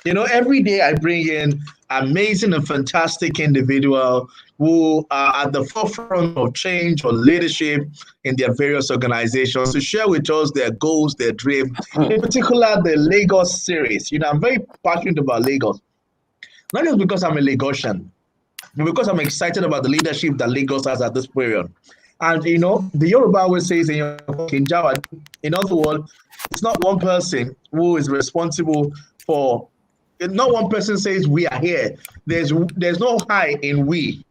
Every day I bring in amazing and fantastic individual who are at the forefront of change or leadership in their various organizations to share with us their goals, their dream. In particular, the Lagos series. I'm very passionate about Lagos, not just because I'm a Lagosian, but because I'm excited about the leadership that Lagos has at this period. And the Yoruba always says in other words, it's not one person who is responsible for. Not one person says we are here. There's no I in we.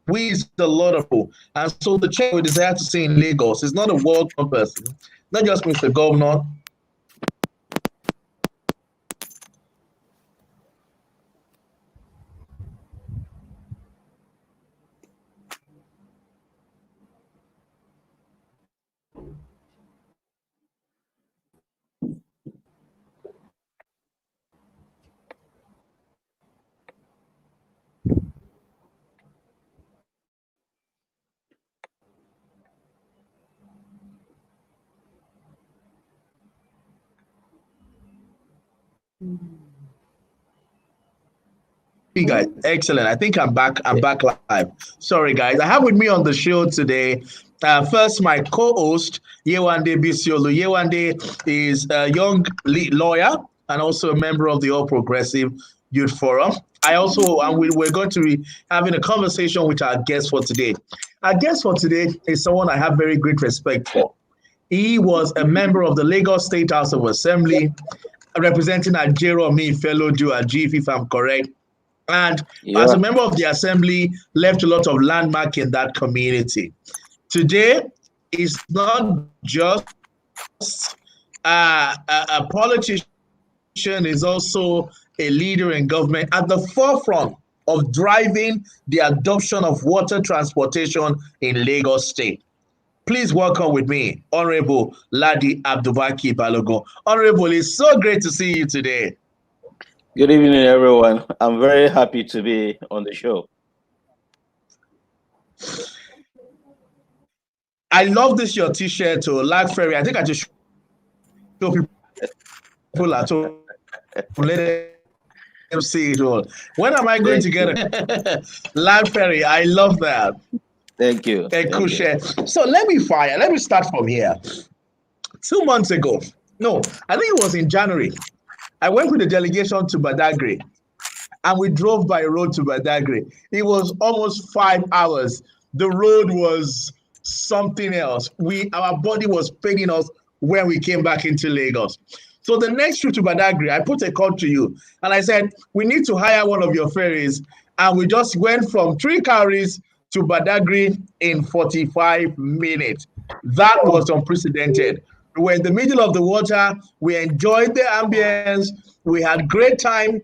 We is a lot of people. And so the change we desire to see in Lagos is not a world person, not just Mr. Governor. Hey guys, excellent. I think I'm back. I'm back live. Sorry, guys. I have with me on the show today. First, my co-host Yewande Bisiolu. Yewande is a young lawyer and also a member of the All Progressive Youth Forum. We're going to be having a conversation with our guest for today. Our guest for today is someone I have very great respect for. He was a member of the Lagos State House of Assembly, representing Ajero, fellow Jew, Ajif, if I'm correct. And as a member of the assembly, left a lot of landmark in that community. Today is not just a politician, is also a leader in government at the forefront of driving the adoption of water transportation in Lagos State. Please welcome with me, Honorable Ladi Baqi Balogun. Honorable, it's so great to see you today. Good evening, everyone. I'm very happy to be on the show. I love your t-shirt to LAGFERRY. I think I just show people at home. Let them see it all. When am I going to get it? LAGFERRY, I love that. Thank you. Cool share. So let me start from here. 2 months ago, no, I think it was in January, I went with a delegation to Badagry, and we drove by road to Badagry. It was almost 5 hours. The road was something else. Our body was paining us when we came back into Lagos. So the next trip to Badagry, I put a call to you, and I said, we need to hire one of your ferries. And we just went from 3 carries to Badagry in 45 minutes. That was unprecedented. We were in the middle of the water. We enjoyed the ambience. We had great time,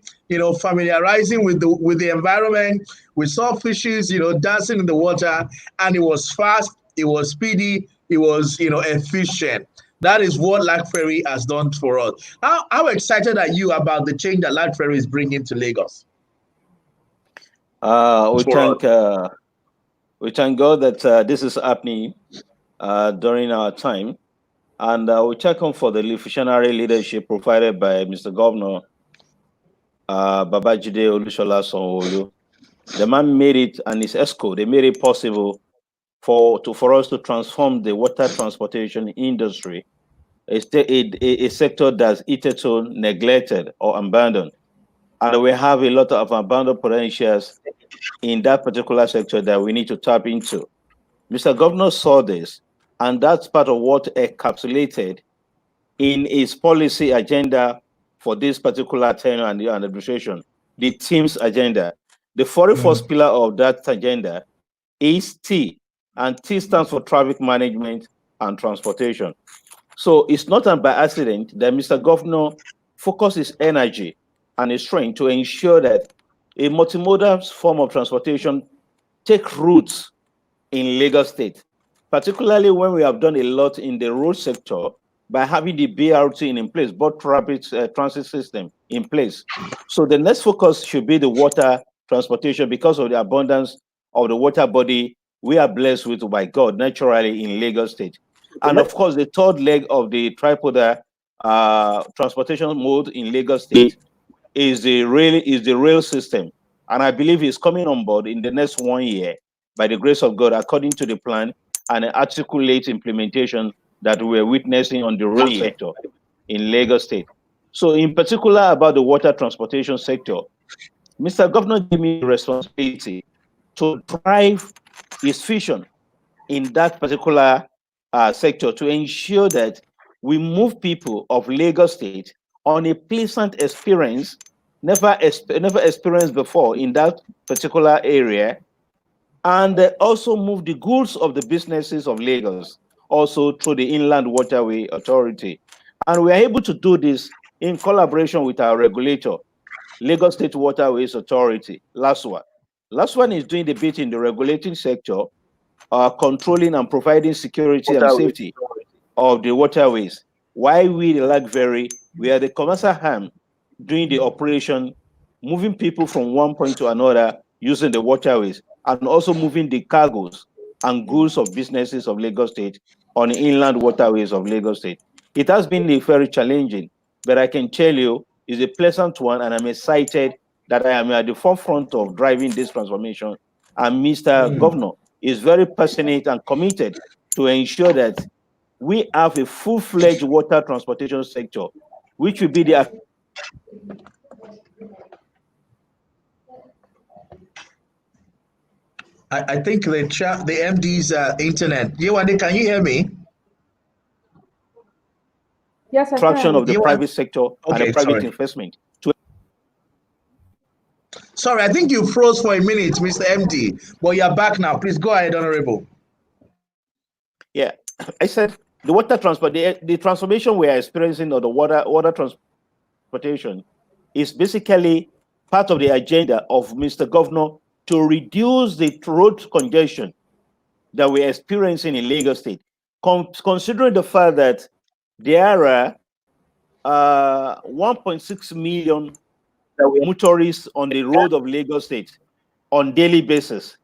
familiarizing with the environment. We saw fishes, dancing in the water, and it was fast. It was speedy. It was, efficient. That is what LAGFERRY has done for us. How excited are you about the change that LAGFERRY is bringing to Lagos? We thank God that this is happening during our time. And we check on for the visionary leadership provided by Mr. Governor Babajide Olusola Sanwoolu. The man made it, and his ESCO, they made it possible for us to transform the water transportation industry, a sector that's hitherto neglected or abandoned. And we have a lot of abandoned potentials in that particular sector that we need to tap into. Mr. Governor saw this, and that's part of what encapsulated in his policy agenda for this particular tenure and administration, the team's agenda. The 41st pillar of that agenda is T, and T stands for traffic management and transportation. So it's not by accident that Mr. Governor focused his energy and his strength to ensure that a multimodal form of transportation take roots in Lagos State, particularly when we have done a lot in the road sector by having the BRT in place, both rapid transit system in place. So the next focus should be the water transportation because of the abundance of the water body we are blessed with by God naturally in Lagos State. And of course, the third leg of the tripodal transportation mode in Lagos State is the rail system, and I believe it's coming on board in the next 1 year by the grace of God, according to the plan and articulate implementation that we're witnessing on the rail sector in Lagos State. So in particular about the water transportation sector, Mr. Governor gave me the responsibility to drive his vision in that particular sector to ensure that we move people of Lagos State on a pleasant experience, never experienced before in that particular area, and also move the goods of the businesses of Lagos also through the Inland Waterway Authority. And we are able to do this in collaboration with our regulator, Lagos State Waterways Authority, LASWA. LASWA is doing the bit in the regulating sector, controlling and providing security and safety of the waterways. While we, the LAGFERRY, we are the commercial arm doing the operation, moving people from one point to another using the waterways, and also moving the cargoes and goods of businesses of Lagos State on the inland waterways of Lagos State. It has been very challenging, but I can tell you it's a pleasant one, and I'm excited that I am at the forefront of driving this transformation. And Mr. Governor is very passionate and committed to ensure that we have a full-fledged water transportation sector, which will be the I think the MD's internet. Yewande, can you hear me? Yes, I attraction can. of the private sector and the private investment. Sorry, I think you froze for a minute, Mr. MD, but you're back now. Please go ahead, Honorable. Yeah, I said the water transport, the transformation we are experiencing of the water transportation is basically part of the agenda of Mr. Governor to reduce the road congestion that we're experiencing in Lagos State, considering the fact that there are 1.6 million motorists on the road of Lagos State on daily basis.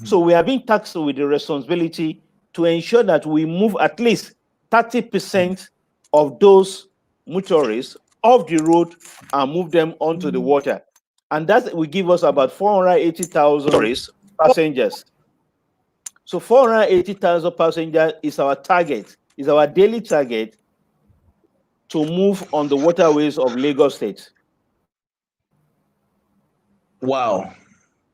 So we are being tasked with the responsibility to ensure that we move at least 30% of those motorists off the road and move them onto the water. And that will give us about 480,000 passengers. So 480,000 passengers is our target, is our daily target to move on the waterways of Lagos State. Wow.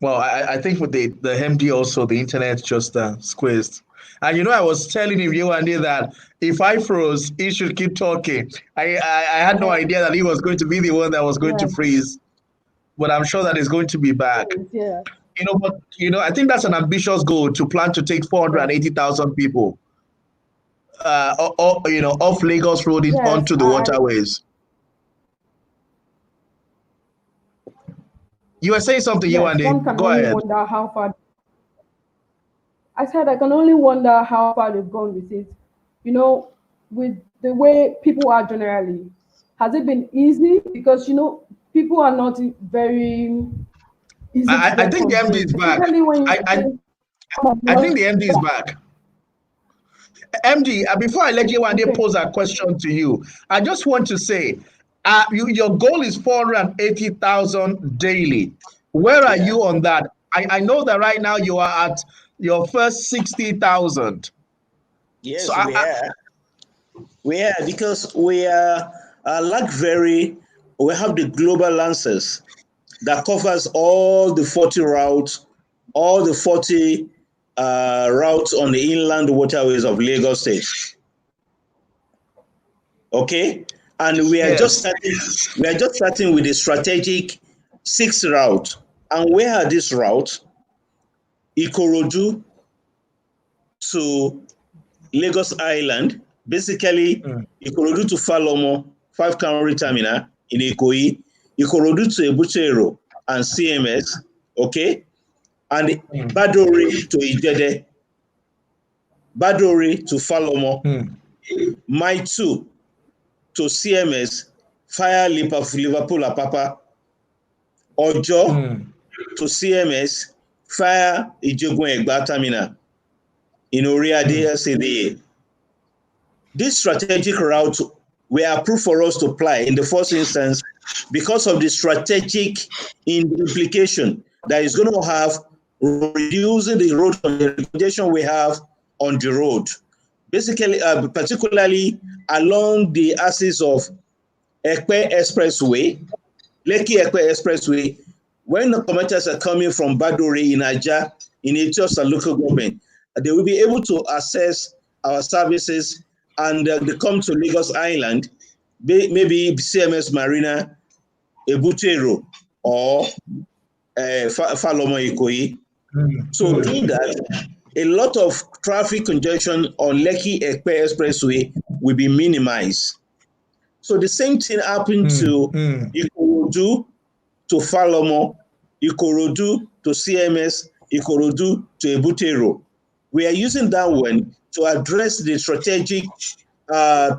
Well, I think with the MD also, the internet just squeezed. And you know, I was telling you, Andy, that if I froze, he should keep talking. I had no idea that he was going to be the one that was going to freeze. But I'm sure that he's going to be back. Yeah. I think that's an ambitious goal to plan to take 480,000 people, off Lagos Road onto the waterways. You were saying something, Yewande. Go ahead. Wonder how far. I said I can only wonder how far they've gone with it. You know, with the way people are generally, has it been easy? Because people are not very easy. I think the MD is back. I think the MD is back. MD, before I let Yewande pose a question to you, I just want to say, your goal is 480,000 daily. Where are you on that? I know that right now you are at your first 60,000. Yes, so we are because we are LAGFERRY. We have the global lancers that covers all the 40 routes, all the 40 routes on the inland waterways of Lagos State. Okay, and we are just starting. We are just starting with the strategic 6th route. And where are these routes? Ikorodu to Lagos Island, basically Ikorodu to Falomo, 5 Camry terminal in Ikoyi, Ikorodu to Ebuchero and CMS, okay, and Badore to Ijede, Badore to Falomo, Mile 2 to CMS, via Liverpool Apapa, Ojo to CMS, via Ijegun Egba terminal in Oriade SCDA. This strategic route were approved for us to apply in the first instance because of the strategic implication that is going to have reducing the road congestion we have on the road. Basically, particularly along the axis of Ekpe Expressway, Lekki Ekpe Expressway, when the commuters are coming from Badore in Aja, in Etiosa local government, they will be able to access our services and they come to Lagos Island, maybe CMS Marina, Ebutero, or Falomo Ikoyi. So doing that, a lot of traffic congestion on Lekki Ekpe Expressway will be minimized. So the same thing happened to Ikorodu, to Falomo, Ikorodu to CMS, Ikorodu to Ebutero. We are using that one to address the strategic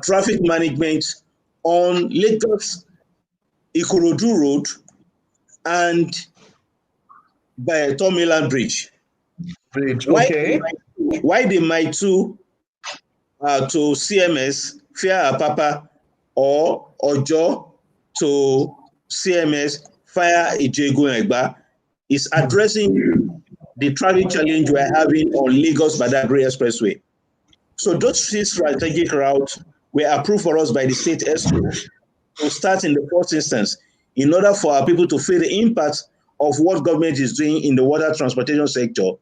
traffic management on Lagos Ikorodu Road and by Tomiland Bridge. Okay. Why the Mile 2 to CMS, Fia Apapa, or Ojo to CMS, Fire Ijegu Egba, is addressing the traffic challenge we're having on Lagos Badagry Expressway. So those three strategic routes were approved for us by the state ESCO to start in the first instance in order for our people to feel the impact of what government is doing in the water transportation sector,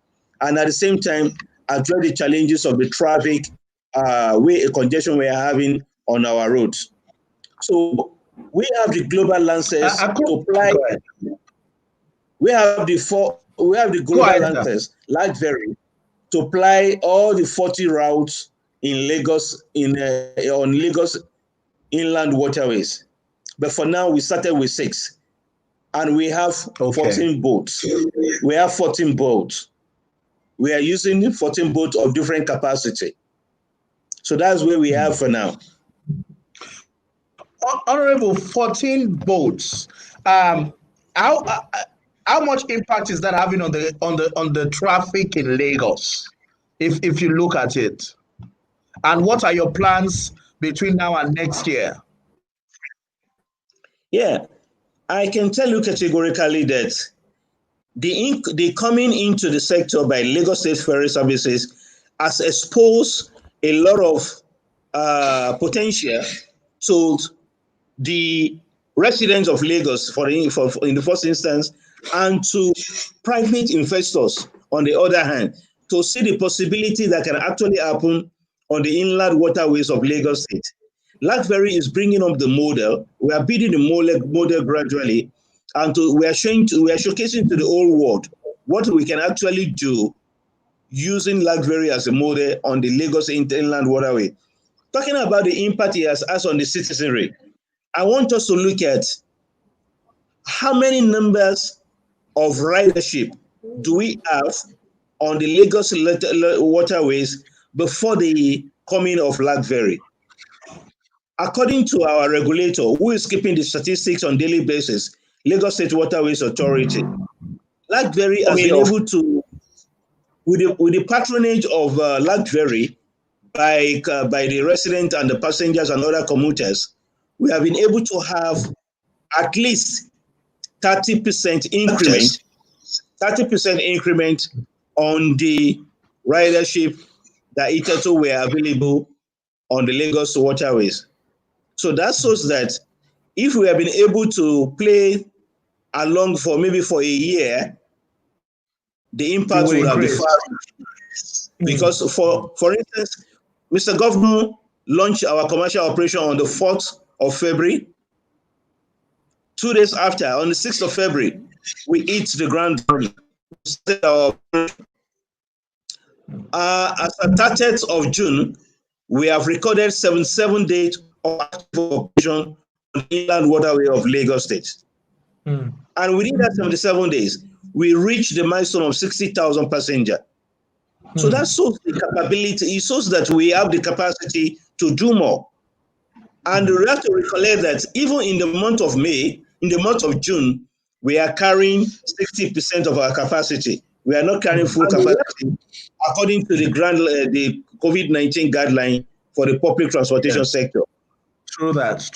and at the same time address the challenges of the traffic congestion we are having on our roads. So we have the global lances to apply. We have the global lances, LAGFERRY, to apply all the 40 routes in Lagos on Lagos inland waterways. But for now, we started with 6. And we have 14 boats. We have 14 boats. We are using 14 boats of different capacity. So that's where we have for now. Honorable, 14 boats. How much impact is that having on the traffic in Lagos, if you look at it? And what are your plans between now and next year? Yeah, I can tell you categorically that the coming into the sector by Lagos State Ferry Services has exposed a lot of potential to the residents of Lagos, in the first instance, and to private investors, on the other hand, to see the possibility that can actually happen on the inland waterways of Lagos State. LAGFERRY is bringing up the model. We are building the model gradually, and we are showcasing to the whole world what we can actually do using LAGFERRY as a model on the Lagos inland waterway. Talking about the impact it has on the citizenry, I want us to look at how many numbers of ridership do we have on the Lagos waterways before the coming of LAGFERRY. According to our regulator, who is keeping the statistics on daily basis, Lagos State Waterways Authority, LAGFERRY has been able to, with the patronage of LAGFERRY by the residents and the passengers and other commuters, we have been able to have at least 30% increment, 30% increment on the ridership that hitherto were available on the Lagos waterways. So that shows that if we have been able to play along for maybe for a year, the impact would have been far. Because for instance, Mr. Governor launched our commercial operation on the 4th of February. 2 days after, on the 6th of February, we hit the ground running. As at 30th of June, we have recorded 77 days of active operation on the inland waterway of Lagos State. And within that 77 days, we reached the milestone of 60,000 passengers. So that shows the capability. It shows that we have the capacity to do more. And we have to recollect that even in the month of May, in the month of June, we are carrying 60% of our capacity. We are not carrying full capacity according to the COVID-19 guideline for the public transportation sector. True that.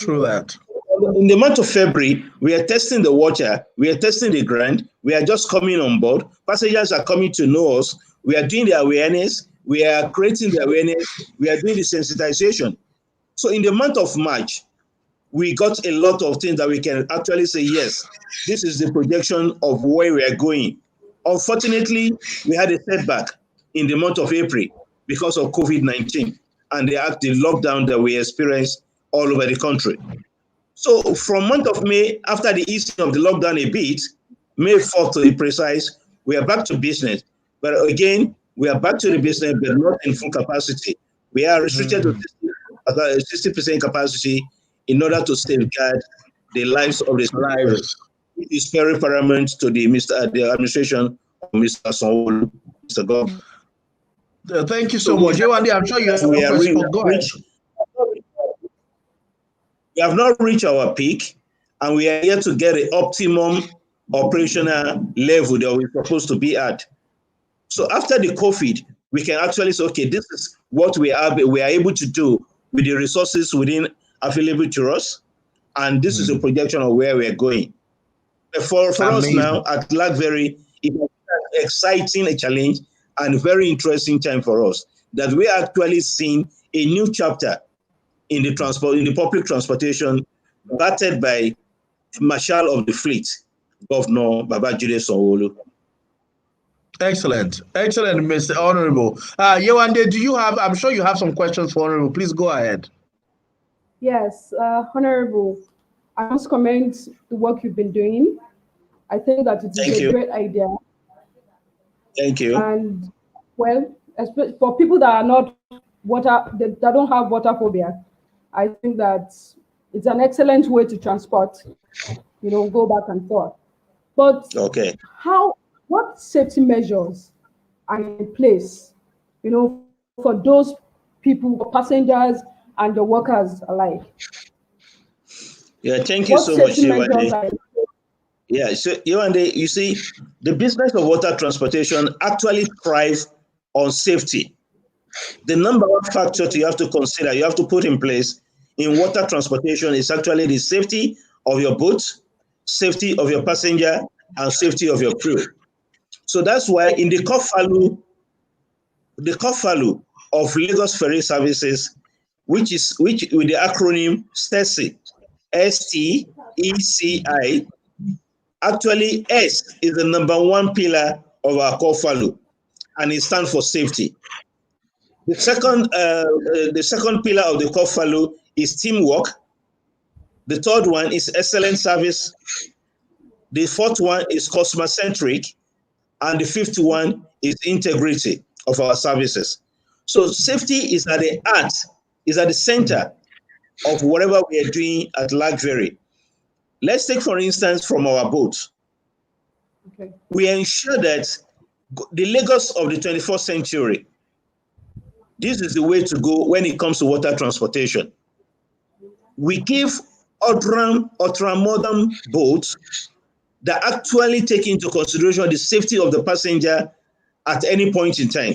in the month of February, we are testing the water, we are testing the ground, we are just coming on board. Passengers are coming to know us. We are doing the awareness, we are creating the awareness, we are doing the sensitization. So in the month of March, we got a lot of things that we can actually say, yes, this is the projection of where we are going. Unfortunately, we had a setback in the month of April because of COVID-19 and the lockdown that we experienced all over the country. So from month of May, after the easing of the lockdown a bit, May 4th to be precise, we are back to business. But again, we are back to the business, but not in full capacity. We are restricted to 60% capacity in order to safeguard the lives of the lives. It is very paramount to the administration of Mr. Sanwoolu, Mr. Governor. Thank you so much. Yewande, I'm sure you have we are we have not reached our peak, and we are here to get the optimum operational level that we're supposed to be at. So after the COVID, we can actually say, okay, this is what we are able to do with the resources within available to us, and this is a projection of where we are going. For us now at LAGFERRY, it is an exciting challenge and very interesting time for us that we are actually seeing a new chapter in the public transportation, battered by Marshal of the Fleet, Governor Babajide Sanwoolu. Excellent, excellent, Mr. Honorable. Yewande, do you have? I'm sure you have some questions for Honorable. Please go ahead. Yes, Honorable, I must commend the work you've been doing. I think that it is a great idea. Thank you. And well, especially for people that are not that don't have water phobia, I think that it's an excellent way to transport, go back and forth. But what safety measures are in place, for those people, passengers and the workers alike? Yeah, thank you so much, Yewande. Yeah, so Yewande, you see, the business of water transportation actually thrives on safety. The number one factor you have to consider, you have to put in place in water transportation is actually the safety of your boat, safety of your passenger, and safety of your crew. So that's why in the CovInspiration of Lagos Ferry Services, which with the acronym STECI, STECI, actually S is the number one pillar of our CovInspiration, and it stands for safety. The second pillar of the CovInspiration is teamwork. The third one is excellent service. The fourth one is customer-centric. And the fifth one is integrity of our services. So safety is at the heart, is at the center of whatever we are doing at LAGFERRY. Let's take, for instance, from our boats. Okay. We ensure that the Lagos of the 21st century, this is the way to go when it comes to water transportation. We give ultra-modern boats that actually take into consideration the safety of the passenger at any point in time.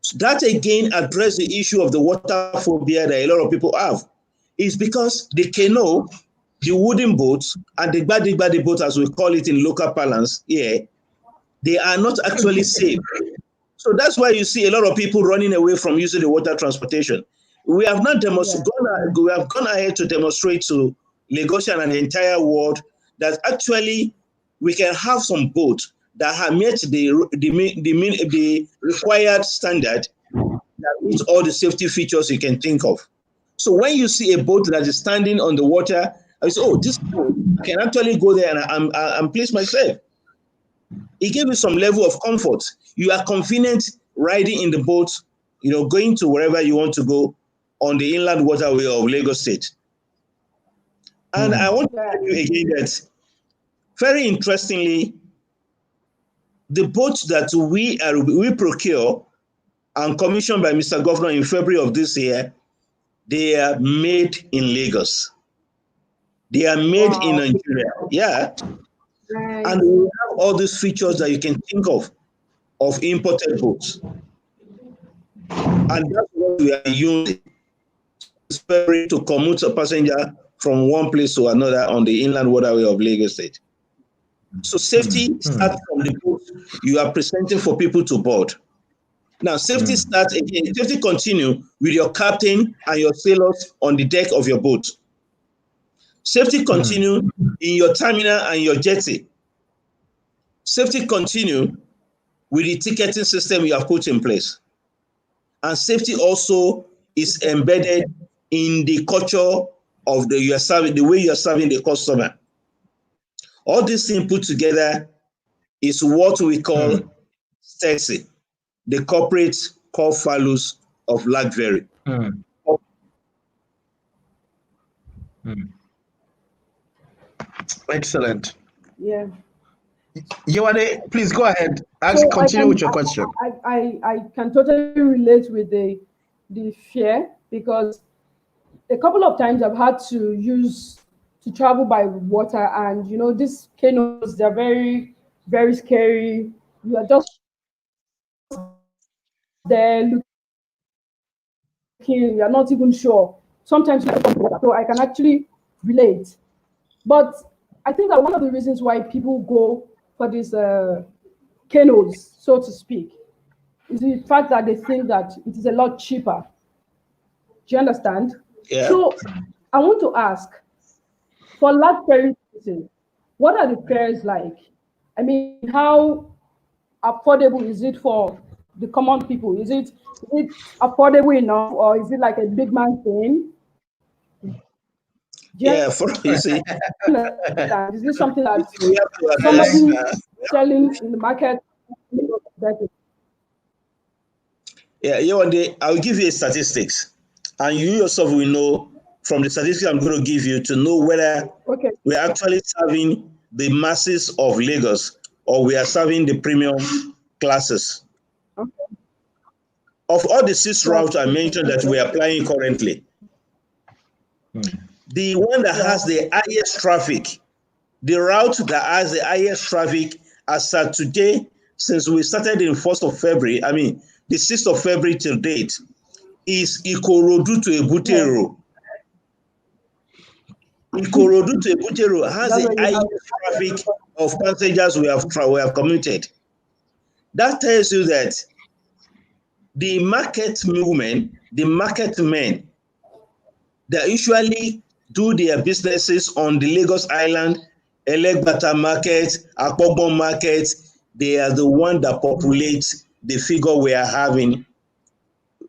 So that again addresses the issue of the water phobia that a lot of people have. It's because the canoe, the wooden boats, and the badi boat, as we call it in local parlance here, they are not actually safe. So that's why you see a lot of people running away from using the water transportation. We have not we have gone ahead to demonstrate to Lagosian and the entire world that actually we can have some boats that have met the required standard that meets all the safety features you can think of. So when you see a boat that is standing on the water, I say, oh, this boat, I can actually go there and place myself. It gives you some level of comfort. You are convenient riding in the boat, going to wherever you want to go on the inland waterway of Lagos State. And I want to tell you again that, very interestingly, the boats that we procure and commissioned by Mr. Governor in February of this year, they are made in Lagos. They are made in Nigeria. Yeah. Right. And we have all these features that you can think of imported boats. And that's what we are using to commute a passenger from one place to another on the inland waterway of Lagos State. So safety starts from the boat you are presenting for people to board. Now, safety starts again. Safety continue with your captain and your sailors on the deck of your boat. Safety continue in your terminal and your jetty. Safety continue with the ticketing system you have put in place. And safety also is embedded in the culture of the way you're serving the customer. All these things put together is what we call STEXI, the corporate core values of LAGFERRY. Excellent. Yeah. Yewande, please go ahead. Continue with your question. I can totally relate with the fear, because a couple of times I've had to travel by water, and you know, these canoes, they're very, very scary. You are just there looking, you're not even sure. Sometimes you don't water, so I can actually relate. But I think that one of the reasons why people go for these canoes, so to speak, is the fact that they think that it is a lot cheaper. Do you understand? Yeah. So I want to ask, for LAGFERRY, what are the fares like? I mean, how affordable is it for the common people? Is it affordable enough, or is it like a big man thing? Yeah, you see, is this something that somebody selling in the market? Yeah, I'll give you statistics, and you yourself will know from the statistics I'm going to give you to know whether we're actually serving the masses of Lagos or we are serving the premium classes. Okay. Of all the 6 routes I mentioned that we are applying currently, the one that has the highest traffic, the route that has the highest traffic as at today, since we started in 1st of February, I mean, the 6th of February till date, is Ikorodu to Ebutero. Ikorodu to Ebutero has the highest traffic of passengers we have commuted. That tells you that the market movement, the market men, they usually do their businesses on the Lagos Island, Elegbata market, Akpogbon market. They are the one that populates the figure we are having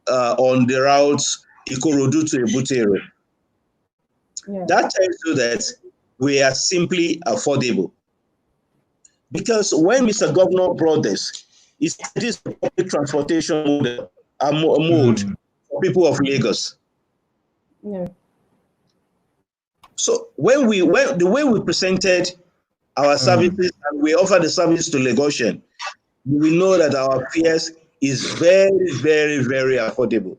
on the routes Ikorodu to Ebutero. Yeah. That tells you that we are simply affordable. Because when Mr. Governor brought this is public transportation mode for people of Lagos. Yeah. So the way we presented our services and we offer the service to Lagosian, we know that our fares is very, very, very affordable.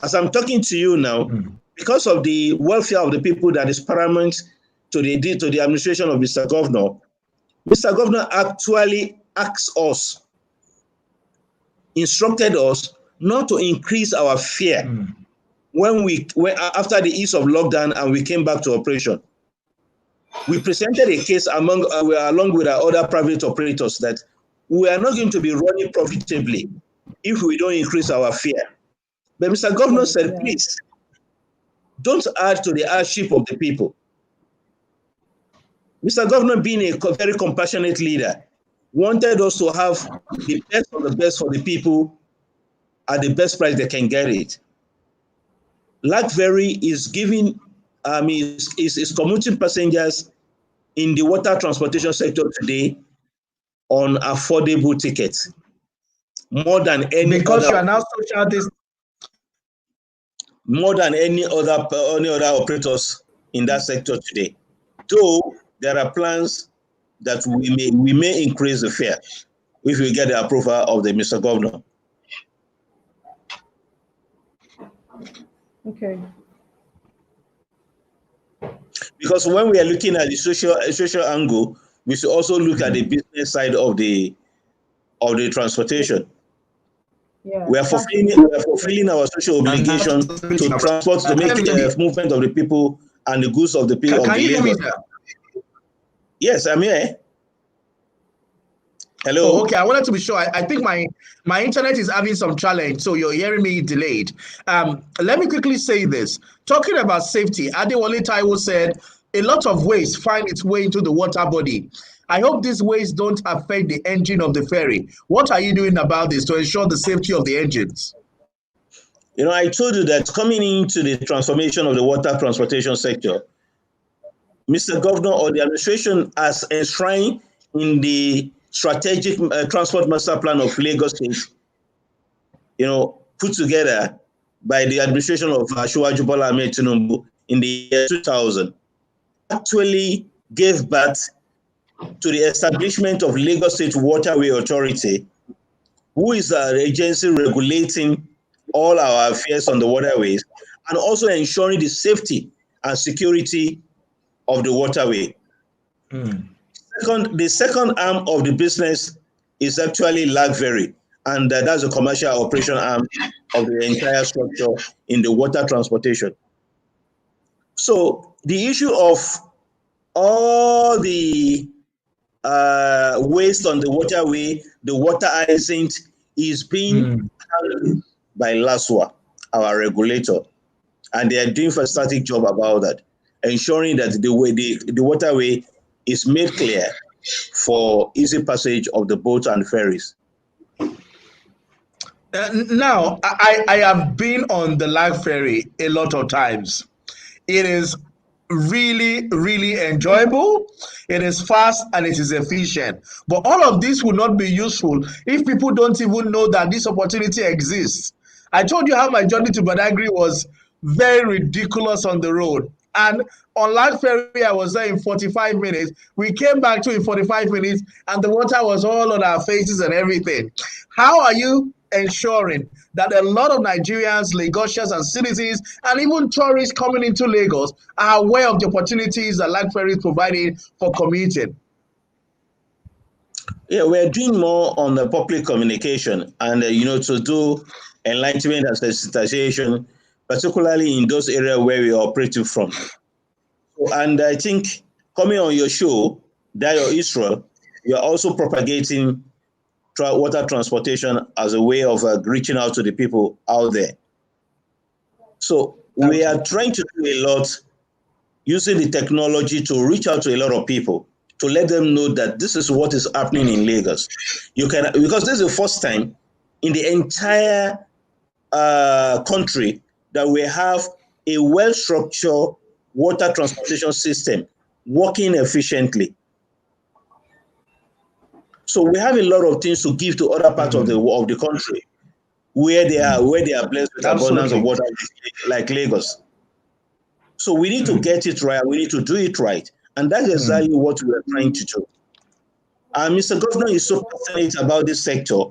As I'm talking to you now, because of the welfare of the people that is paramount to the administration of Mr. Governor actually asked us, instructed us not to increase our fare when after the ease of lockdown and we came back to operation. We presented a case along with our other private operators that we are not going to be running profitably if we don't increase our fare. But Mr. Governor said, please, don't add to the hardship of the people. Mr. Governor, being a very compassionate leader, wanted us to have the best of the best for the people at the best price they can get it. LAGFERRY is giving, is commuting passengers in the water transportation sector today on affordable tickets. More than any because other, you are now social distance. More than any other operators in that sector today. Though there are plans that we may increase the fare if we get the approval of the Mr. Governor. Okay. Because when we are looking at the social angle, we should also look at the business side of the transportation. Yeah, we are fulfilling our social obligation to transport, to make the movement of the people and the goods of the people of Can the you hear me, Lagos. sir? Yes, I'm here. Hello. Oh, okay. I wanted to be sure. I think my internet is having some challenge, so you're hearing me delayed. Let me quickly say this. Talking about safety, Adewale Taiwo said a lot of waste find its way into the water body. I hope these waste don't affect the engine of the ferry. What are you doing about this to ensure the safety of the engines? You know, I told you that coming into the transformation of the water transportation sector, Mr. Governor or the administration has enshrined in the strategic transport master plan of Lagos State, put together by the administration of Asiwaju Bola Ahmed Tinubu in the year 2000, actually gave birth to the establishment of Lagos State Waterway Authority, who is an agency regulating all our affairs on the waterways and also ensuring the safety and security of the waterway. The second arm of the business is actually LAGFERRY, and that's a commercial operation arm of the entire structure in the water transportation. So the issue of all the waste on the waterway, the water hyacinth, is being handled by LASWA, our regulator, and they are doing a fantastic job about that, ensuring that the waterway is made clear for easy passage of the boats and ferries. Now, I have been on the LAGFERRY a lot of times. It is really, really enjoyable. It is fast and it is efficient. But all of this will not be useful if people don't even know that this opportunity exists. I told you how my journey to Badagry was very ridiculous on the road. And on LAGFERRY, I was there in 45 minutes. We came back to in 45 minutes, and the water was all on our faces and everything. How are you ensuring that a lot of Nigerians, Lagosians, and citizens, and even tourists coming into Lagos are aware of the opportunities that LAGFERRY is providing for commuting? Yeah, we're doing more on the public communication and, to do enlightenment and sensitization, particularly in those areas where we are operating from. And I think coming on your show, Dayo Israel, you're also propagating water transportation as a way of reaching out to the people out there. So we are trying to do a lot using the technology to reach out to a lot of people, to let them know that this is what is happening in Lagos. Because this is the first time in the entire country that we have a well-structured water transportation system working efficiently. So we have a lot of things to give to other parts of the country where they are blessed with abundance of water, like Lagos. So we need to get it right. We need to do it right, and that's exactly what we are trying to do. And Mr. Governor is so passionate about this sector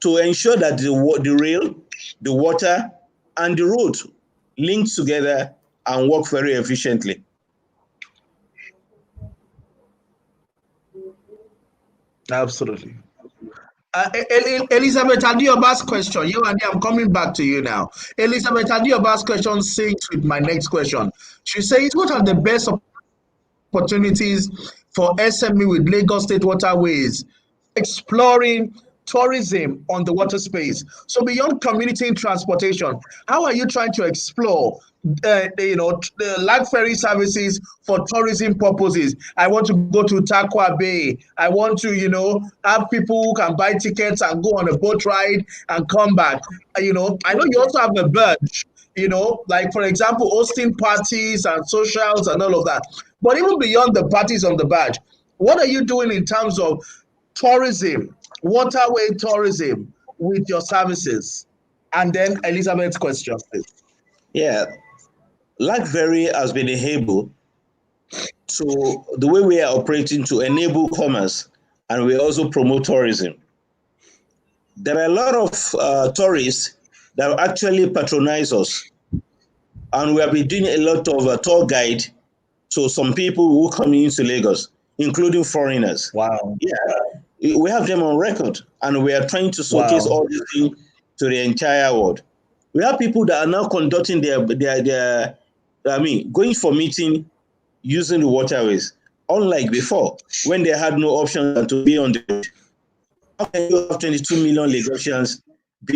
to ensure that the rail, the water, and the road link together and work very efficiently. Absolutely. Elizabeth Adioba's question, I'm coming back to you now. Elizabeth Adioba's question syncs with my next question. She says, what are the best opportunities for SME with Lagos State Waterways exploring tourism on the water space? So beyond community transportation, how are you trying to explore the LAGFERRY services for tourism purposes? I want to go to Takwa Bay. I want to, have people who can buy tickets and go on a boat ride and come back. I know you also have a budge, like, for example, hosting parties and socials and all of that. But even beyond the parties on the badge, what are you doing in terms of tourism, waterway tourism with your services? And then Elizabeth's question, please. Yeah, LAGFERRY has been able to, the way we are operating, to enable commerce, and we also promote tourism. There are a lot of tourists that actually patronize us, and we have been doing a lot of tour guide to some people who come into Lagos, including foreigners. Wow. Yeah, we have them on record, and we are trying to showcase all these things to the entire world. We have people that are now conducting their going for meeting using the waterways, unlike before, when they had no option than to be on the road. How can you have 22 million Lagosians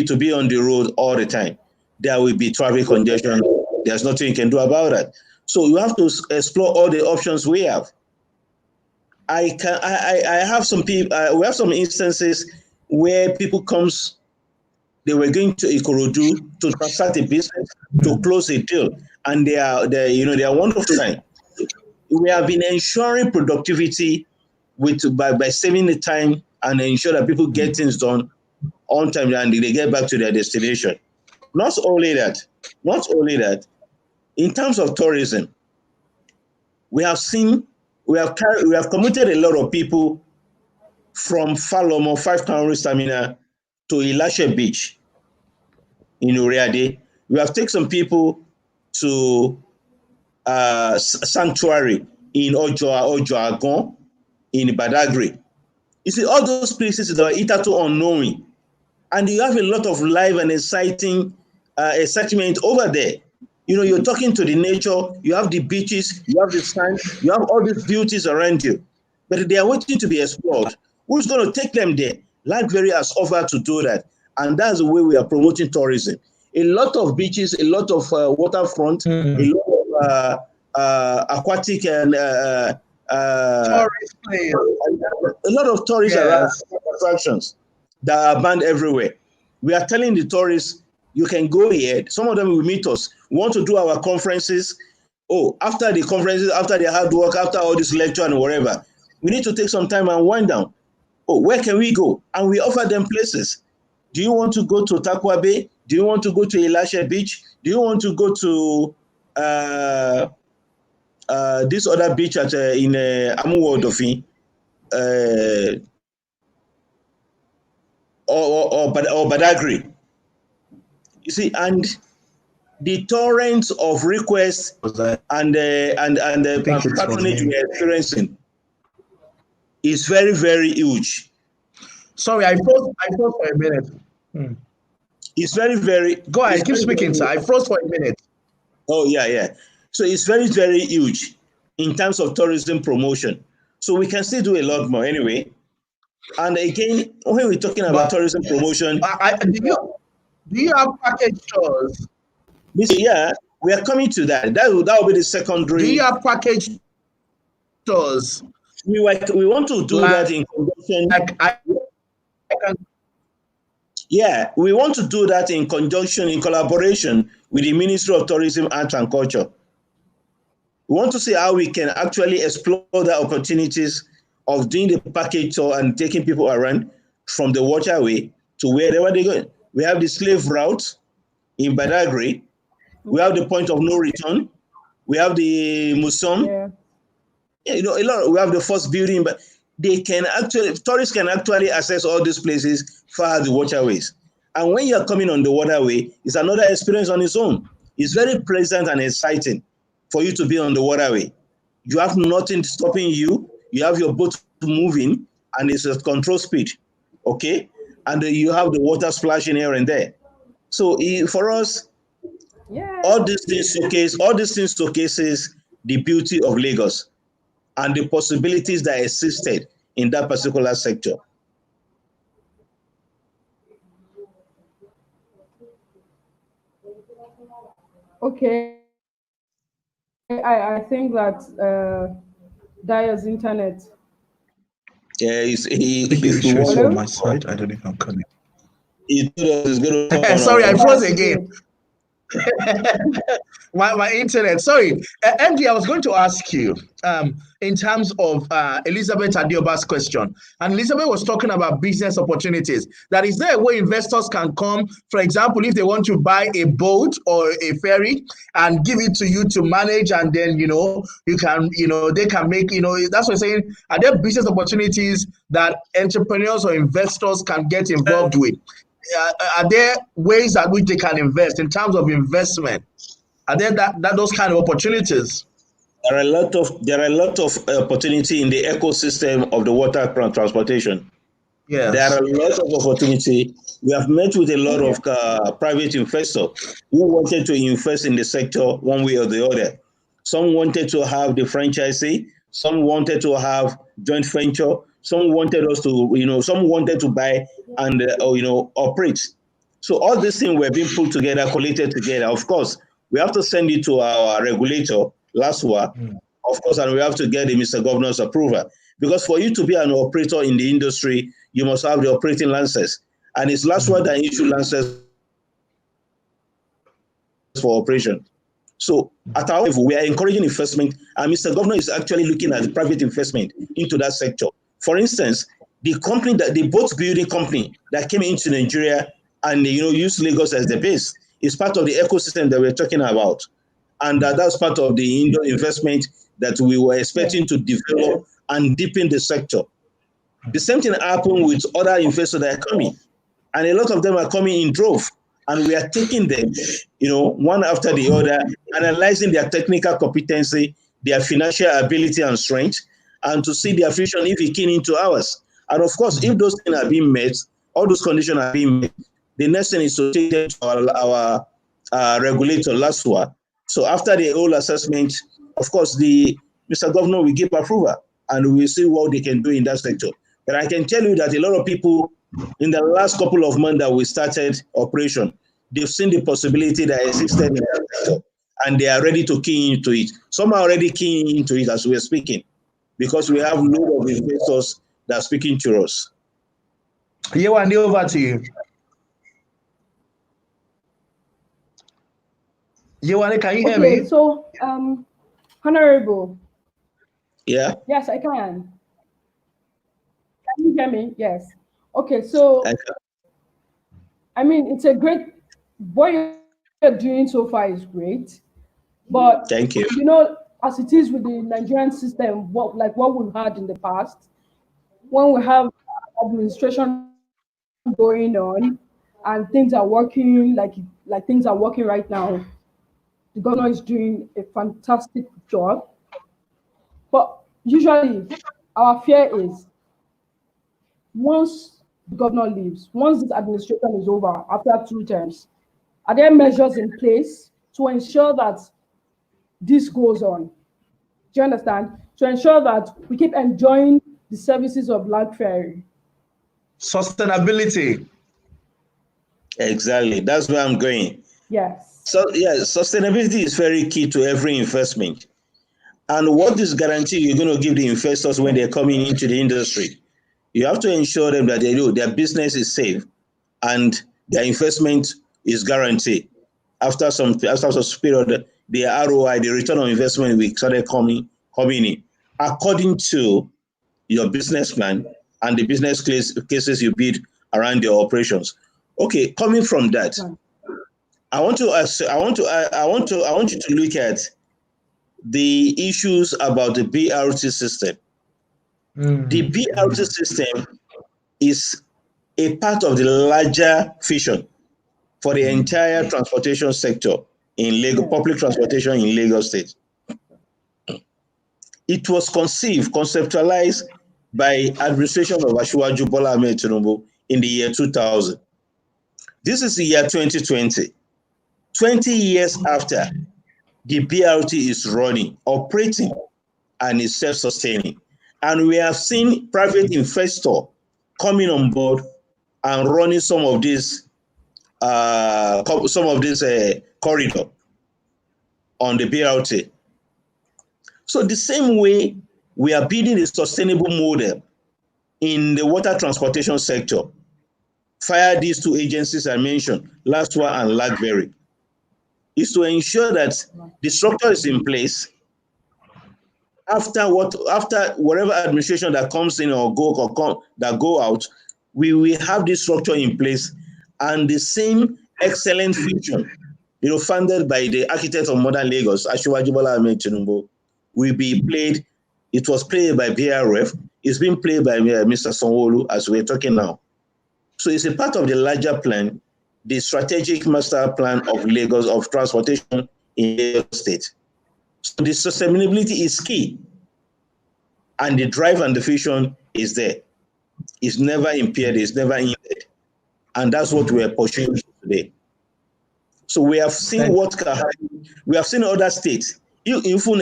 to be on the road all the time? There will be traffic congestion. There's nothing you can do about it. So you have to explore all the options we have. I have some people. We have some instances where people comes. They were going to Ikorodu to start a business, to close a deal, and they are wonderful time. We have been ensuring productivity by saving the time and ensure that people get things done on time and they get back to their destination. Not only that, in terms of tourism, we have commuted a lot of people from Falomo 5 Canaries Terminal to Ilashe Beach in Uriade. We have taken some people to Sanctuary in Ojoagon in Badagry. You see, all those places that are hitherto unknown, and you have a lot of live and exciting excitement over there. You're talking to the nature, you have the beaches, you have the sand, you have all these beauties around you, but they are waiting to be explored. Who's going to take them there? LAGFERRY has offered to do that, and that's the way we are promoting tourism. A lot of beaches, a lot of waterfront, a lot of aquatic and tourist players. A lot of tourist attractions that are banned everywhere. We are telling the tourists, you can go here. Some of them will meet us. We want to do our conferences. After the conferences, after the hard work, after all this lecture and whatever, we need to take some time and wind down. Where can we go? And we offer them places. Do you want to go to Takwa Bay? Do you want to go to Ilashe Beach? Do you want to go to this other beach in Amuwo Odofin? Or Badagry? You see, and the torrents of requests and patronage we are experiencing is very, very huge. Sorry, I froze for a minute. It's very, very... Go ahead, keep speaking, sir. I froze for a minute. Oh, yeah. So it's very, very huge in terms of tourism promotion. So we can still do a lot more anyway. And again, when we're talking about tourism promotion... Do you have package tours? Yeah, we are coming to that. That will be the secondary... Do you have package tours? We want to do that in conjunction... Yeah, we want to do that in conjunction, in collaboration with the Ministry of Tourism, Arts and Culture. We want to see how we can actually explore the opportunities of doing the package tour and taking people around from the waterway to wherever they're going. We have the slave route in Badagry. We have the point of no return. We have the museum. Yeah, a lot. We have the first building, but tourists can actually access all these places via the waterways. And when you're coming on the waterway, it's another experience on its own. It's very pleasant and exciting for you to be on the waterway. You have nothing stopping you. You have your boat moving, and it's at control speed, okay? And you have the water splashing here and there. So for us, all these things showcases the beauty of Lagos and the possibilities that existed in that particular sector. Okay. I think that Dayo's internet. Yeah, he's on my side. I don't know if I'm coming. Sorry, I froze again. my internet. Sorry, MD, I was going to ask you in terms of Elizabeth Adioba's question, and Elizabeth was talking about business opportunities. That is there a way investors can come, for example, if they want to buy a boat or a ferry and give it to you to manage, and then you can they can make that's what I'm saying. Are there business opportunities that entrepreneurs or investors can get involved with? Are there ways at which they can invest in terms of investment? Are there those kind of opportunities? There are a lot of opportunity in the ecosystem of the water transportation. Yes. There are a lot of opportunity. We have met with a lot of private investors who wanted to invest in the sector one way or the other. Some wanted to have the franchisee, some wanted to have joint venture, some wanted us to, some wanted to buy and operate. So all these things were being put together, collated together. Of course, we have to send it to our regulator, LASWA, of course, and we have to get the Mr. Governor's approval. Because for you to be an operator in the industry, you must have the operating license. And it's LASWA that issue license for operation. So at our level, we are encouraging investment, and Mr. Governor is actually looking at private investment into that sector. For instance, the boat building company that came into Nigeria and used Lagos as the base is part of the ecosystem that we're talking about. And that's part of the investment that we were expecting to develop and deepen the sector. The same thing happened with other investors that are coming. And a lot of them are coming in drove. And we are taking them, one after the other, analyzing their technical competency, their financial ability and strength, and to see their fusion if it keen into ours. And of course, if those things are being met, all those conditions are being met, the next thing is to take them to our regulator, LASWA. So after the whole assessment, of course, Mr. Governor will give approval, and we will see what they can do in that sector. But I can tell you that a lot of people in the last couple of months that we started operation, they've seen the possibility that existed in that sector, and they are ready to key into it. Some are already keying into it as we're speaking, because we have a lot of investors that are speaking to us. Yewande, over to you. Yewande, can you hear me? Okay, so, Honorable. Yeah? Yes, I can. Can you hear me? Yes. Okay, so, I mean, it's a great, what you're doing so far is great, but, thank you. As it is with the Nigerian system, what we've had in the past, when we have administration going on and things are working like things are working right now, the governor is doing a fantastic job. But usually our fear is once the governor leaves, once this administration is over after 2 terms, are there measures in place to ensure that this goes on? Do you understand? To ensure that we keep enjoying the services of LAGFERRY. Sustainability. Exactly. That's where I'm going. Yes. So, sustainability is very key to every investment. And what is guarantee you're going to give the investors when they're coming into the industry? You have to ensure them that their business is safe and their investment is guaranteed. After some period, the ROI, the return on investment, will started coming in according to your business plan and the business cases you build around your operations. Okay, coming from that, I want you to look at the issues about the BRT system. The BRT system is a part of the larger vision for the entire transportation sector in Lagos, public transportation in Lagos State. It was conceptualized by administration of Asiwaju Bola Ahmed Tinubu in the year 2000. This is the year 2020. 20 years after, the BRT is running, operating, and is self-sustaining. And we have seen private investor coming on board and running some of these corridor on the BRT. So the same way we are building a sustainable model in the water transportation sector via these 2 agencies I mentioned, LASWA and LAGFERRY, is to ensure that the structure is in place. After whatever administration that comes in or go out, we will have this structure in place, and the same excellent vision, funded by the architect of modern Lagos, Asiwaju Bola Ahmed Tinubu, will be played. It was played by BRF. It's being played by Mr. Sanwoolu as we're talking now. So it's a part of the larger plan, the strategic master plan of Lagos of transportation in Lagos State. So the sustainability is key, and the drive and the vision is there. It's never impaired, it's never hindered. And that's what we are pursuing today. So we have seen what can happen. We have seen other states, even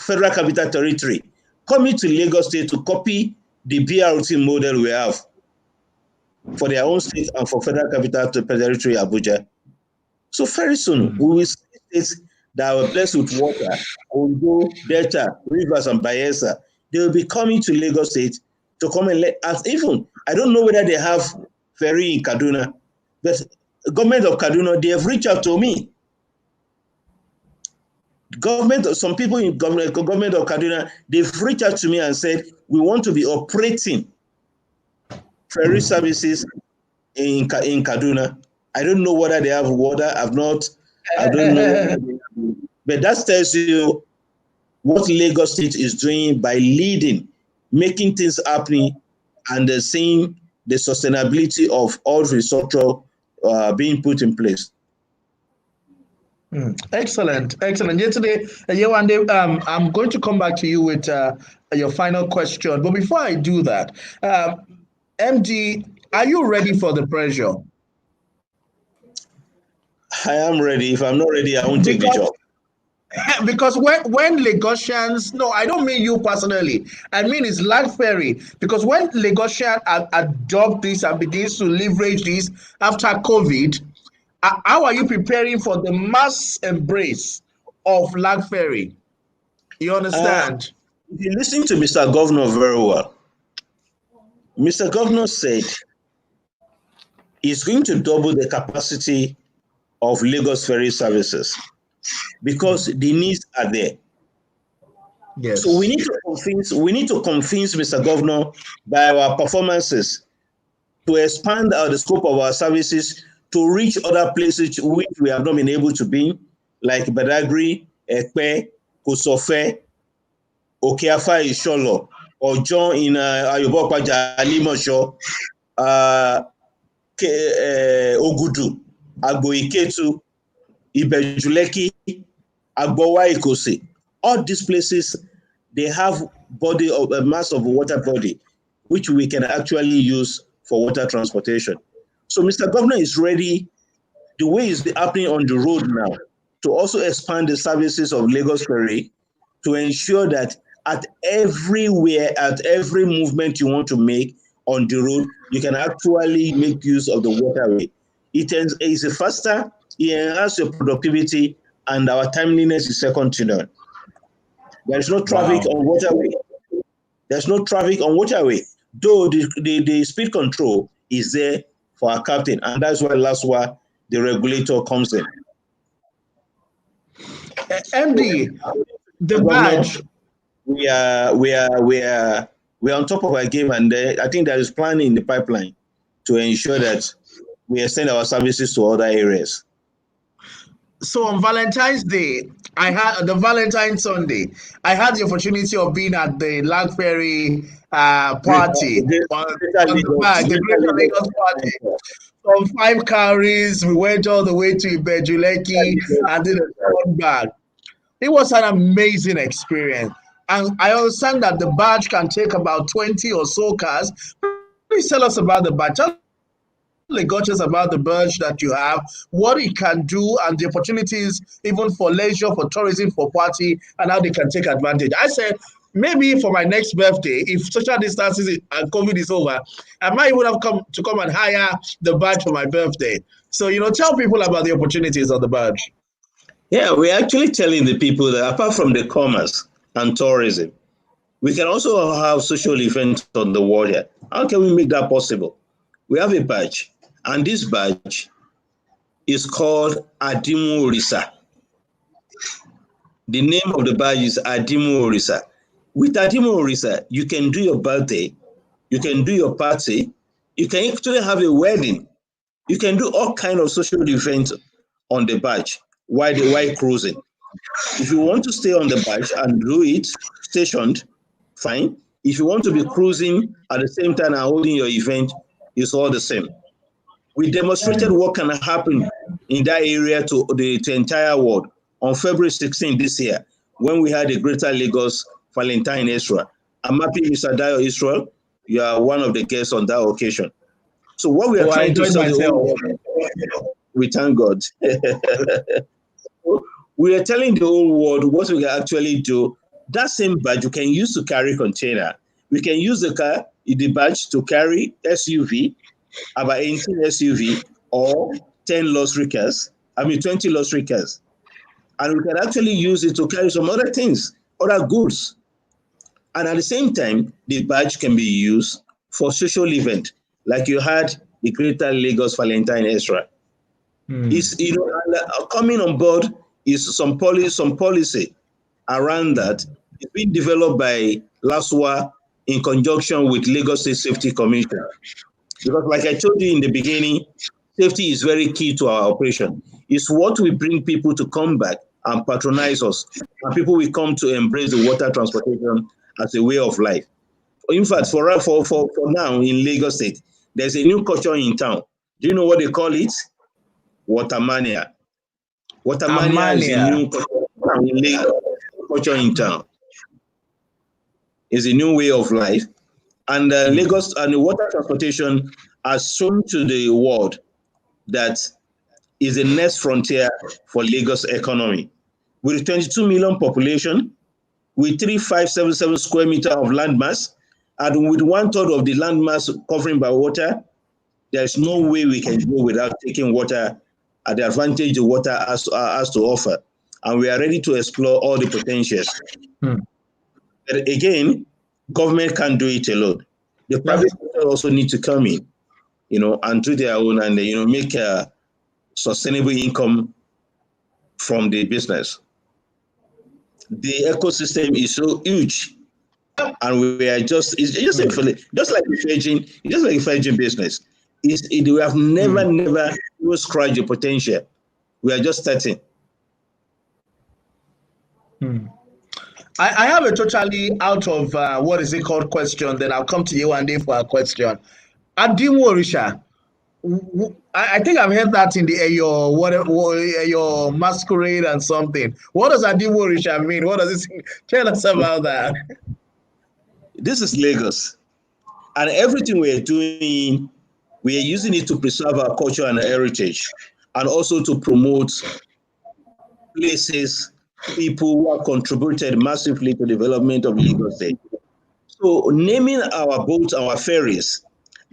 Federal Capital Territory, coming to Lagos State to copy the BRT model we have for their own state and for Federal Capital Territory, Abuja. So very soon, we will see states that are blessed with water, Ondo, Delta, Rivers, and Bayelsa. They will be coming to Lagos State to come and let us. Even, I don't know whether they have ferry in Kaduna, but the government of Kaduna, they have reached out to me. Some people in government of Kaduna, they've reached out to me and said, we want to be operating ferry services in Kaduna. I don't know whether they have water. I don't know. But that tells you what Lagos State is doing by leading, making things happening, and seeing the sustainability of all restructure being put in place. Excellent. Yesterday, Yewande, I'm going to come back to you with your final question. But before I do that, MD, are you ready for the pressure? I am ready. If I'm not ready, I won't take the job. Because when Lagosians, no, I don't mean you personally. I mean it's LAGFERRY. Because when Lagosians adopt this and begins to leverage this after COVID, how are you preparing for the mass embrace of LAGFERRY? You understand? If you listen to Mr. Governor very well, Mr. Governor said he's going to double the capacity of Lagos ferry services because the needs are there. Yes. So we need to convince Mr. Governor by our performances to expand the scope of our services to reach other places which we have not been able to be, like Badagry, Ekpe, Kosofe, Okeafa Isholo, or John in Ayobokwaja, Alimosho, Ogudu, Agboiketu, Ibejuleki, Agbowa Ikose. All these places, they have a mass of water body, which we can actually use for water transportation. So Mr. Governor is ready, the way it's happening on the road now, to also expand the services of Lagos Ferry to ensure that at every movement you want to make on the road, you can actually make use of the waterway. It is faster, it enhances your productivity, and our timeliness is second to none. There is no traffic on waterway. There's no traffic on waterway, though the speed control is there for our captain, and that's why the regulator comes in. MD, the badge. We are on top of our game, and I think there is planning in the pipeline to ensure that we extend our services to other areas. So on Valentine's Day, I had the Valentine's Sunday. I had the opportunity of being at the LAGFERRY party on the back, the Greater Lagos party. From 5 calories, we went all the way to Ibejuleki and did a front bag. It was an amazing experience. And I understand that the badge can take about 20 or so cars. Please tell us about the badge. Tell Lagosians about the badge that you have, what it can do, and the opportunities even for leisure, for tourism, for party, and how they can take advantage. I said, maybe for my next birthday, if social distancing and COVID is over, I might even have come and hire the badge for my birthday. So, tell people about the opportunities of the badge. Yeah, we're actually telling the people that apart from the commerce and tourism, we can also have social events on the water. How can we make that possible? We have a badge, and this badge is called Adimu Orisa. The name of the badge is Adimu Orisa. With Adimu Orisa, you can do your birthday, you can do your party, you can actually have a wedding, you can do all kinds of social events on the badge while cruising. If you want to stay on the badge and do it stationed, fine. If you want to be cruising at the same time and holding your event, it's all the same. We demonstrated what can happen in that area to the entire world on February 16 this year, when we had the Greater Lagos Valentine Israel. I'm happy Mr. Dayo Israel You are one of the guests on that occasion. So what we are trying to say, we thank God. We are telling the whole world what we can actually do. That same badge you can use to carry container. We can use the badge to carry SUV, about 18 SUV or 10 luxury cars. 20 luxury cars. And we can actually use it to carry some other things, other goods. And at the same time, the badge can be used for social event, like you had the Greater Lagos Valentine Extra. It's, coming on board is some policy around that. It's been developed by LASWA in conjunction with Lagos State Safety Commission. Because like I told you in the beginning, safety is very key to our operation. It's what we bring people to come back and patronize us. And people will come to embrace the water transportation as a way of life. In fact, for now in Lagos State, there's a new culture in town. Do you know what they call it? Watermania. Watermania is a new culture in town. It's a new way of life. And Lagos and the water transportation has shown to the world that is the next frontier for Lagos economy. With a 22 million population, with 3,577 square meters of landmass, and with 1/3 of the landmass covering by water, there's no way we can go without taking water at the advantage the water has to offer. And we are ready to explore all the potentials. But again, government can't do it alone. The private sector also need to come in, and do their own and, make a sustainable income from the business. The ecosystem is so huge, and we are just like a fledgling business. We have never scratched the potential. We are just starting. I have a totally out of what is it called question. Then I'll come to you one day for a question. Adimu Orisha, I think I've heard that in your masquerade and something. What does Adimu Orisha mean? What does it? Tell us about that. This is Lagos, and everything we are doing, we are using it to preserve our culture and heritage, and also to promote places, people who have contributed massively to the development of Lagos State. So naming our boats, our ferries,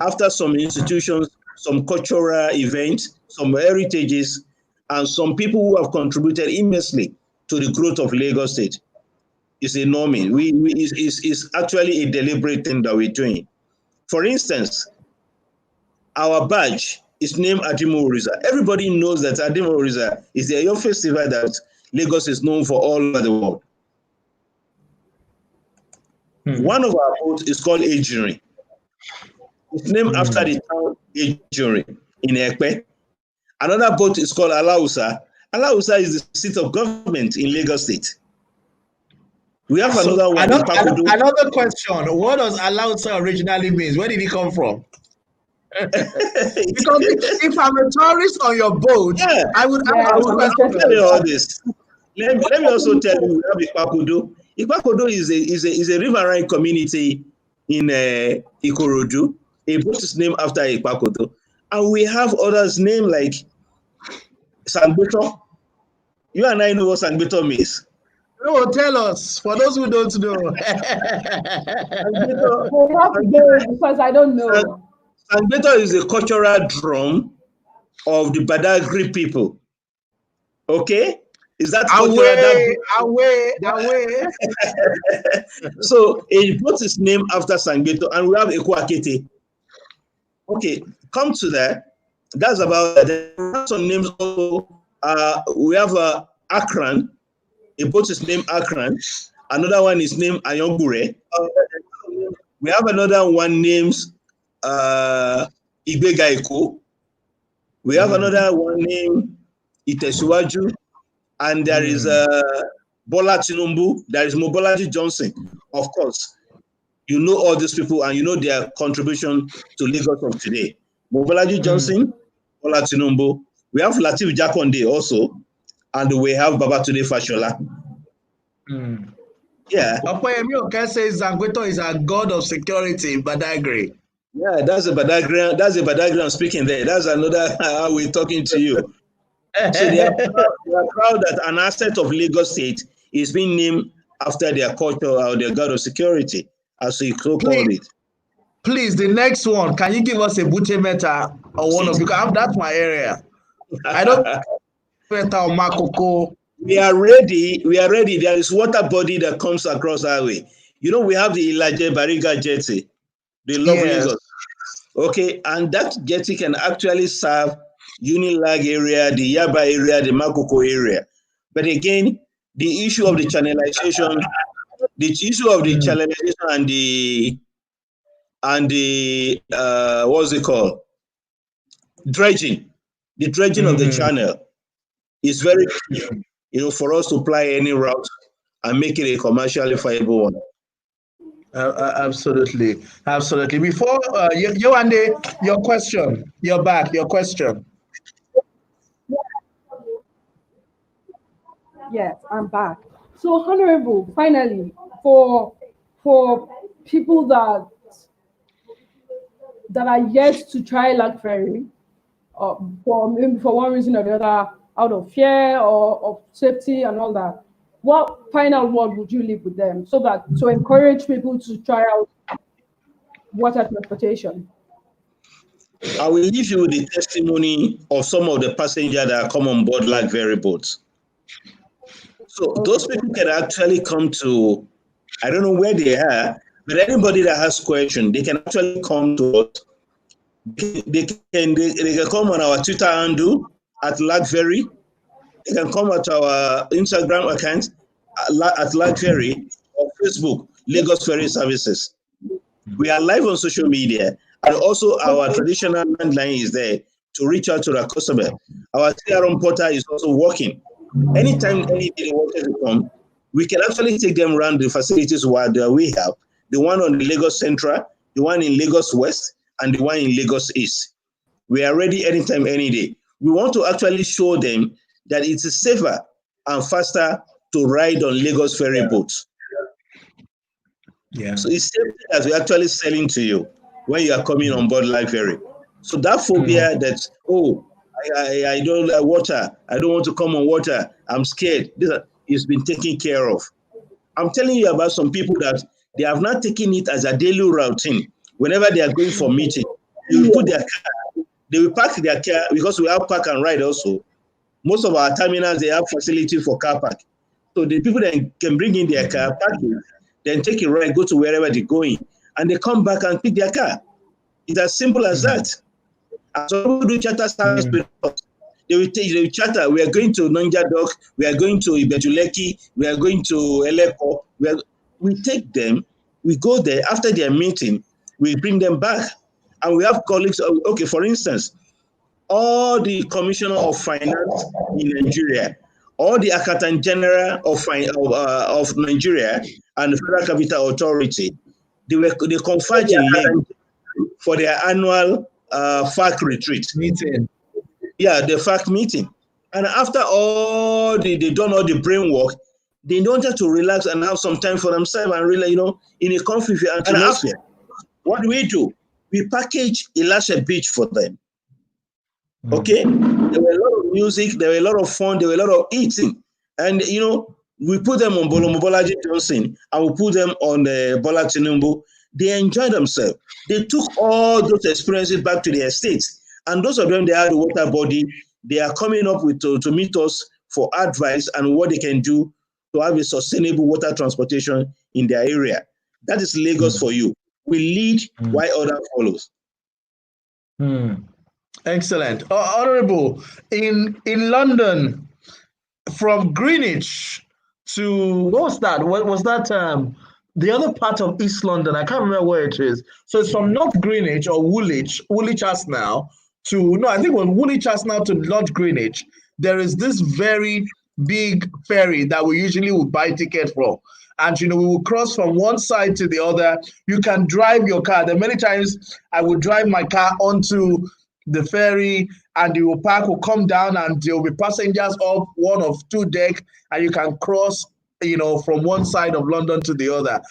after some institutions, some cultural events, some heritages, and some people who have contributed immensely to the growth of Lagos State is enormous. It's actually a deliberate thing that we're doing. For instance, our badge is named Adimu Oriza. Everybody knows that Adimu Oriza is the Eyo festival that Lagos is known for all over the world. One of our boats is called Ejiri. It's named after the town Ejiri in Ekpe. Another boat is called Alausa. Alausa is the seat of government in Lagos State. We have another one. Another question. What does Alausa originally mean? Where did it come from? Because if I'm a tourist on your boat, I would tell you all this. Let me also tell you, we have Ikpakodo. Ikpakodo is a riverine community in Ikorodu. A boat is named after Ikpakodo. And we have others named like Sangbeto. You and I know what Sangbeto means. No, tell us, for those who don't know. Because I don't know. Sangbeto is a cultural drum of the Badagry people. Okay? Is that away? So a boat is named after Sangbeto, and we have Ekwakete. Okay, come to that. That's about that. There are some names also. We have Akran. A boat is named Akran. Another one is named Ayongure. We have another one named Igbegaiko. We have another one named Itesiwaju. And there is Bola Tinubu. There is Mobolaji Johnson. Of course, you know all these people and you know their contribution to Lagos of today. Mobolaji Johnson, Bola Tinubu. We have Latif Jakonde also. And we have Babatunde Fashola. Yeah. Opoyemi Oke says Zangweto is a god of security in Badagry. Yeah, that's a Badagry I'm speaking there. That's another how we're talking to you. So they are proud that an asset of Lagos State is being named after their culture or their god of security, as we so called it. Please, the next one, can you give us a Bute Meta or one of, because that's my area. I don't Meta or Makoko. We are ready. There is water body that comes across our way. You know, we have the Ilaje Bariga jetty, the Love Lagos. Okay, and that jetty can actually serve Unilag area, the Yaba area, the Makoko area. But again, the issue of the channelization, and the what's it called? Dredging. The dredging of the channel is very key, for us to apply any route and make it a commercially viable one. Absolutely. Before Yewande, your question. You're back. Your question. Yes, I'm back. So, Honorable, finally, for people that are yet to try LAGFERRY, for one reason or the other, out of fear or of safety and all that, what final word would you leave with them to encourage people to try out water transportation? I will leave you with the testimony of some of the passengers that come on board LAGFERRY boats. So those people can actually come to, I don't know where they are, but anybody that has question, they can actually come to us. They can come on our Twitter handle at LAGFERRY. They can come at our Instagram account at LAGFERRY or Facebook, Lagos Ferry Services. We are live on social media, and also our traditional landline is there to reach out to the customer. Our CRM portal is also working. Anytime anybody wants to come, we can actually take them around the facilities that we have, the one on the Lagos Central, the one in Lagos West, and the one in Lagos East. We are ready anytime, any day. We want to actually show them that it is safer and faster to ride on Lagos ferry boats. Yeah. So it's safety that we're actually selling to you when you are coming on board LAGFERRY. So that phobia that, I don't like water, I don't want to come on water, I'm scared, it's been taken care of. I'm telling you about some people that they have not taken it as a daily routine. Whenever they are going for meeting, they will put their car, they will park their car, because we have park and ride also. Most of our terminals, they have facility for car park. So the people that can bring in their car, park it, then take a ride, go to wherever they're going, and they come back and pick their car. It's as simple as that. And some people do charter service with us. They will charter. We are going to Nanja Dock, we are going to Ibejuleki, we are going to Eleko. We take them, we go there, after their meeting, we bring them back. And we have colleagues, okay, for instance, all the Commissioner of Finance in Nigeria, all the Accountant General of Nigeria and the Federal Capital Authority, they converge in Lagos for their annual FAC retreat. Meeting. Yeah, the FAC meeting. And after all, they done all the brain work, they wanted to relax and have some time for themselves and really, in a comfy atmosphere. What do? We package Elasha Beach for them. Okay? There were a lot of music, there were a lot of fun, there were a lot of eating. And, we put them on Bolaji Johnson and we put them on Bola Tinubu. They enjoyed themselves. They took all those experiences back to their states. And those of them, they had the water body. They are coming up with to meet us for advice and what they can do to have a sustainable water transportation in their area. That is Lagos for you. We lead while others follows. Excellent. Honorable, in London, from Greenwich to, what was that? What was that? The other part of East London, I can't remember where it is. So it's from North Greenwich or Woolwich Arsenal to, no, I think it was Woolwich Arsenal to North Greenwich. There is this very big ferry that we usually would buy ticket from. And, we will cross from one side to the other. You can drive your car. There are many times I would drive my car onto the ferry and the park will come down and there will be passengers up one of two decks and you can cross from one side of London to the other.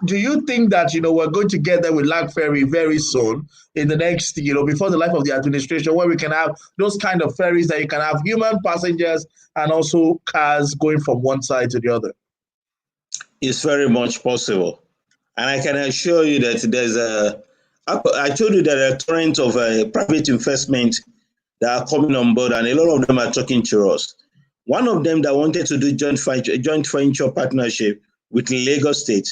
Do you think that, we're going to get there with LAGFERRY very soon in the next, before the life of the administration, where we can have those kind of ferries that you can have human passengers and also cars going from one side to the other? It's very much possible. And I can assure you that I told you that there are torrents of private investment that are coming on board, and a lot of them are talking to us. One of them that wanted to do joint venture partnership with Lagos State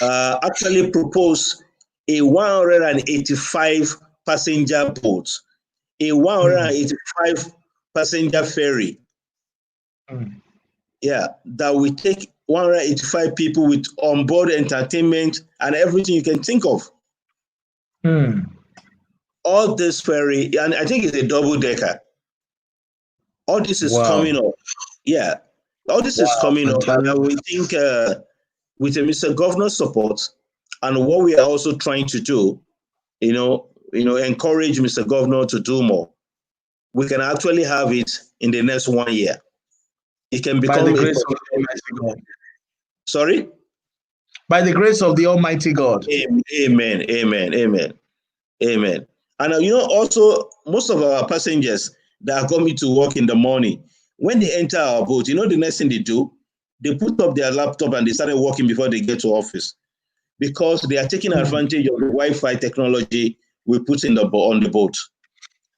actually proposed a 185 passenger boat, a 185 passenger ferry. Yeah, that will take 185 people with onboard entertainment and everything you can think of. All this ferry, and I think it's a double decker. All this is coming up. Yeah, all this is coming up, and we think with Mr. Governor's support and what we are also trying to do, encourage Mr. Governor to do more. We can actually have it in the next 1 year. It can become by the grace of the Almighty God. Sorry? By the grace of the Almighty God. Amen. Amen. Amen. Amen. And also most of our passengers that are coming to work in the morning, when they enter our boat, the next thing they do, they put up their laptop and they started working before they get to office, because they are taking advantage of the Wi-Fi technology we put on the boat.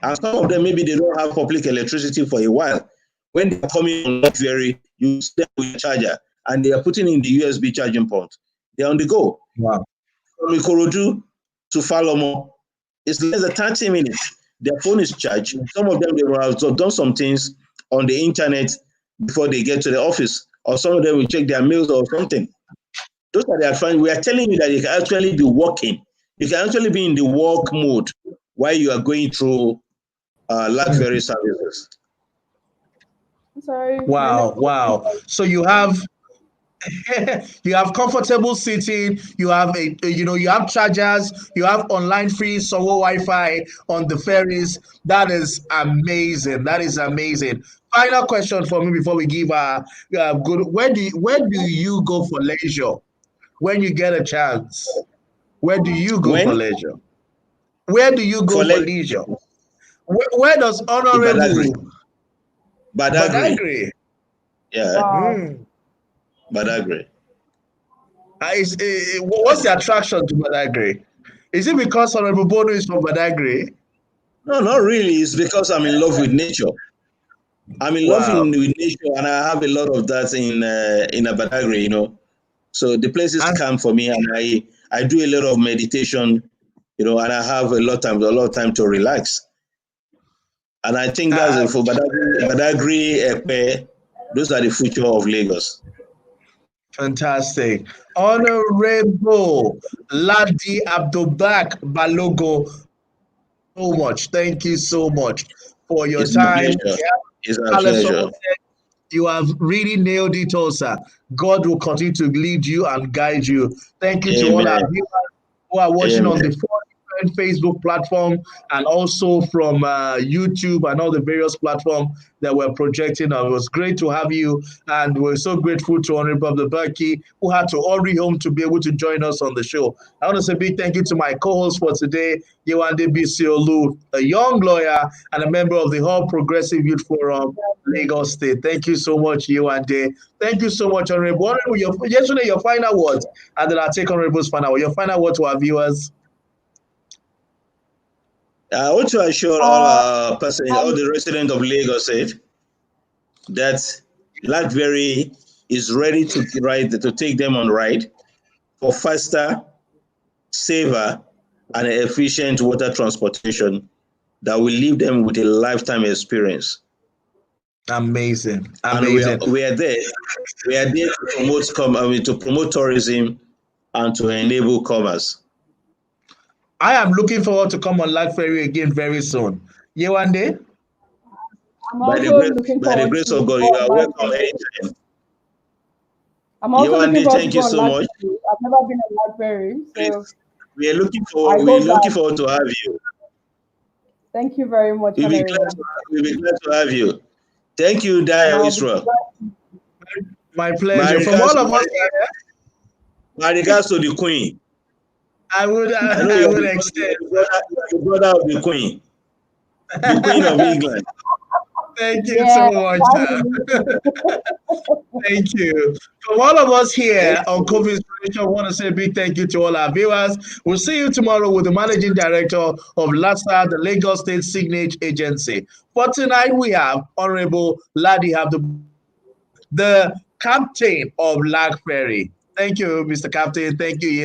And some of them, maybe they don't have public electricity for a while. When they are coming on LAGFERRY, you step with a charger and they are putting in the USB charging port. They're on the go. Wow. From Ikorodu to Falomo, it's less than 30 minutes. Their phone is charged. Some of them, they will have done some things on the internet before they get to the office, or some of them will check their mails or something. Those are the advantages. We are telling you that you can actually be working. You can actually be in the work mode while you are going through LAGFERRY services. Sorry. Wow. So you have comfortable seating, you have you have chargers, you have online free Sanwoolu Wi-Fi on the ferries. That is amazing. Final question for me before we give good. Where do you go for leisure when you get a chance? Where do you go for leisure? Where do you go for leisure? Where does Honorable Badagry? Yeah. Wow. Badagry. What's the attraction to Badagry? Is it because Honorable Bono is from Badagry? No, not really. It's because I'm in love with nature. I'm in love with nature, and I have a lot of that in Badagry, So the place is calm for me, and I do a lot of meditation, and I have a lot of time to relax. And I think that's it for Badagry, Epe. Those are the future of Lagos. Fantastic. Honorable Ladi Baqi Balogun, so much. Thank you so much for your time. It's a pleasure. You have really nailed it, also. God will continue to lead you and guide you. Thank you to all our viewers who are watching on the different Facebook platform and also from YouTube and all the various platforms that we're projecting. It was great to have you, and we're so grateful to Honorable Baqi, who had to hurry home to be able to join us on the show. I want to say a big thank you to my co-host for today, Yewande Bisiolu, a young lawyer and a member of the All Progressive Youth Forum, Lagos State. Thank you so much, Yewande. Thank you so much, Honorable. Yesterday, your final words, and then I'll take Honorable's final word. Your final word to our viewers. I want to assure all the residents of Lagos State that LAGFERRY is ready to take them on ride for faster, safer, and efficient water transportation that will leave them with a lifetime experience. Amazing. And we are there. We are there to promote tourism and to enable commerce. I am looking forward to come on LAGFERRY again very soon. Yewande? By the grace of God, you are welcome anytime. I'm also looking forward thank you so much. I've never been on LAGFERRY, so we are looking forward to have you. Thank you very much. We'll be glad to have you. Thank you, Dayo Israel. My pleasure. From all of us here, my regards to the Queen. I would extend. The brother of the Queen. The Queen of England. Thank you so much. Thank you. From all of us here on CovInspiration, I want to say a big thank you to all our viewers. We'll see you tomorrow with the Managing Director of LASA, the Lagos State Signage Agency. For tonight, we have Honorable Ladi, the captain of LAGFERRY. Thank you, Mr. Captain. Thank you.